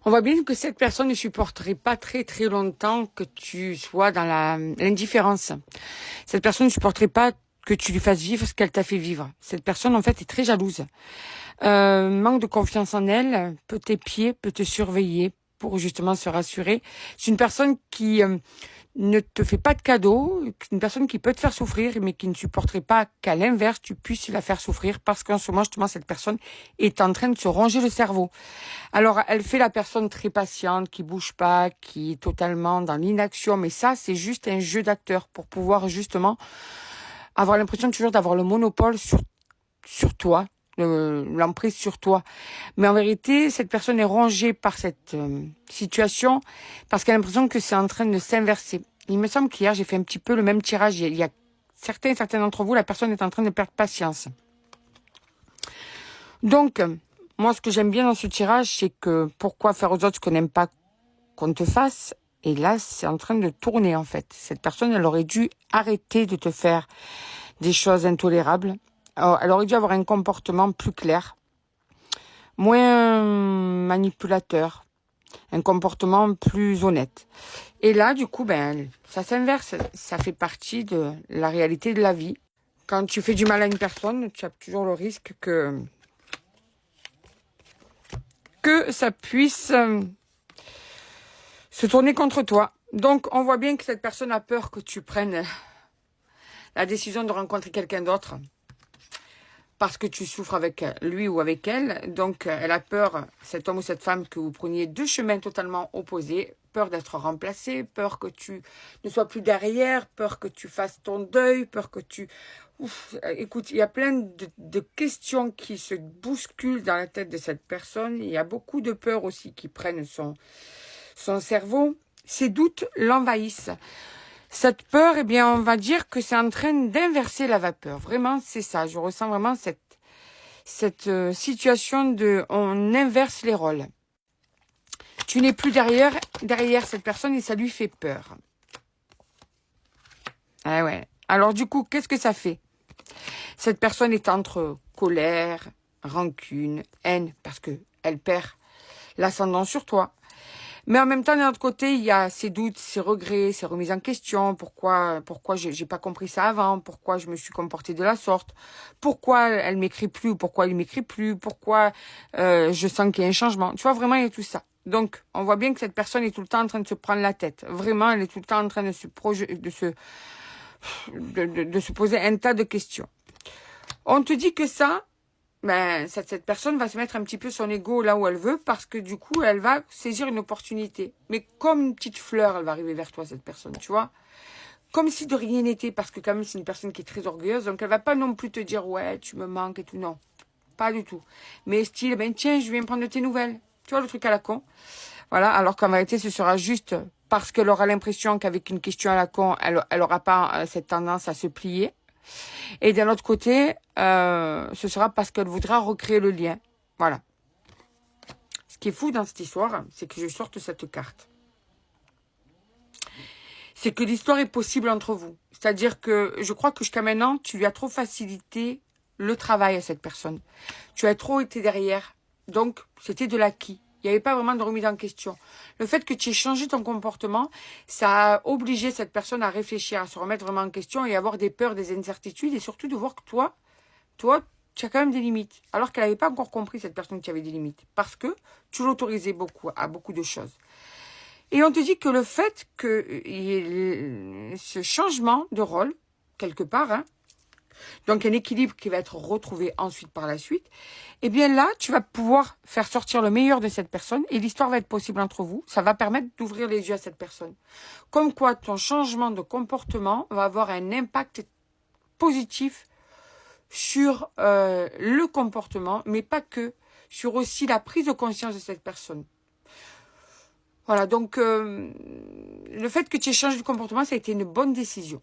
On voit bien que cette personne ne supporterait pas très très longtemps que tu sois dans l'indifférence. Cette personne ne supporterait pas que tu lui fasses vivre ce qu'elle t'a fait vivre. Cette personne, en fait, est très jalouse. Manque de confiance en elle, peut t'épier, peut te surveiller pour justement se rassurer. C'est une personne qui ne te fait pas de cadeaux, une personne qui peut te faire souffrir, mais qui ne supporterait pas qu'à l'inverse, tu puisses la faire souffrir, parce qu'en ce moment, justement, cette personne est en train de se ronger le cerveau. Alors, elle fait la personne très patiente, qui bouge pas, qui est totalement dans l'inaction, mais ça, c'est juste un jeu d'acteur pour pouvoir justement avoir l'impression toujours d'avoir le monopole sur toi, l'emprise sur toi. Mais en vérité, cette personne est rongée par cette situation parce qu'elle a l'impression que c'est en train de s'inverser. Il me semble qu'hier, j'ai fait un petit peu le même tirage. Il y a certains d'entre vous, la personne est en train de perdre patience. Donc, moi, ce que j'aime bien dans ce tirage, c'est que pourquoi faire aux autres ce qu'on n'aime pas qu'on te fasse? Et là, c'est en train de tourner, en fait. Cette personne, elle aurait dû arrêter de te faire des choses intolérables. Alors, elle aurait dû avoir un comportement plus clair, moins manipulateur, un comportement plus honnête. Et là, du coup, ben, ça s'inverse. Ça fait partie de la réalité de la vie. Quand tu fais du mal à une personne, tu as toujours le risque que ça puisse se tourner contre toi. Donc, on voit bien que cette personne a peur que tu prennes la décision de rencontrer quelqu'un d'autre parce que tu souffres avec lui ou avec elle. Donc, elle a peur, cet homme ou cette femme, que vous preniez deux chemins totalement opposés. Peur d'être remplacé, peur que tu ne sois plus derrière, peur que tu fasses ton deuil, peur que tu... Ouf, écoute, il y a plein de questions qui se bousculent dans la tête de cette personne. Il y a beaucoup de peurs aussi qui prennent son cerveau. Ces doutes l'envahissent. Cette peur, eh bien, on va dire que c'est en train d'inverser la vapeur. Vraiment, c'est ça. Je ressens vraiment cette situation de... On inverse les rôles. Tu n'es plus derrière cette personne et ça lui fait peur. Ah ouais. Alors du coup, qu'est-ce que ça fait? Cette personne est entre colère, rancune, haine, parce que elle perd l'ascendant sur toi. Mais en même temps, d'un autre côté, il y a ses doutes, ses regrets, ses remises en question. Pourquoi j'ai pas compris ça avant? Pourquoi je me suis comportée de la sorte? Pourquoi elle m'écrit plus ou pourquoi il m'écrit plus? Pourquoi je sens qu'il y a un changement? Tu vois, vraiment, il y a tout ça. Donc, on voit bien que cette personne est tout le temps en train de se prendre la tête. Vraiment, elle est tout le temps en train de se poser un tas de questions. On te dit que ça, ben, cette personne va se mettre un petit peu son ego là où elle veut parce que du coup, elle va saisir une opportunité. Mais comme une petite fleur, elle va arriver vers toi, cette personne, tu vois. Comme si de rien n'était, parce que quand même, c'est une personne qui est très orgueilleuse. Donc, elle va pas non plus te dire, ouais, tu me manques et tout. Non, pas du tout. Mais style, ben tiens, je viens prendre de tes nouvelles. Tu vois, le truc à la con. Voilà, alors qu'en vérité, ce sera juste parce qu'elle aura l'impression qu'avec une question à la con, elle aura pas cette tendance à se plier. Et d'un autre côté, ce sera parce qu'elle voudra recréer le lien. Voilà. Ce qui est fou dans cette histoire, c'est que je sorte cette carte. C'est que l'histoire est possible entre vous. C'est-à-dire que je crois que jusqu'à maintenant, tu lui as trop facilité le travail à cette personne. Tu as trop été derrière. Donc, c'était de l'acquis. Il n'y avait pas vraiment de remise en question. Le fait que tu aies changé ton comportement, ça a obligé cette personne à réfléchir, à se remettre vraiment en question et à avoir des peurs, des incertitudes et surtout de voir que toi, tu as quand même des limites. Alors qu'elle n'avait pas encore compris, cette personne, que tu avais des limites. Parce que tu l'autorisais beaucoup, à beaucoup de choses. Et on te dit que le fait qu'il y ait ce changement de rôle, quelque part, hein, donc un équilibre qui va être retrouvé ensuite par la suite, eh bien là, tu vas pouvoir faire sortir le meilleur de cette personne et l'histoire va être possible entre vous. Ça va permettre d'ouvrir les yeux à cette personne. Comme quoi, ton changement de comportement va avoir un impact positif sur le comportement, mais pas que, sur aussi la prise de conscience de cette personne. Voilà, donc le fait que tu aies changé de comportement, ça a été une bonne décision.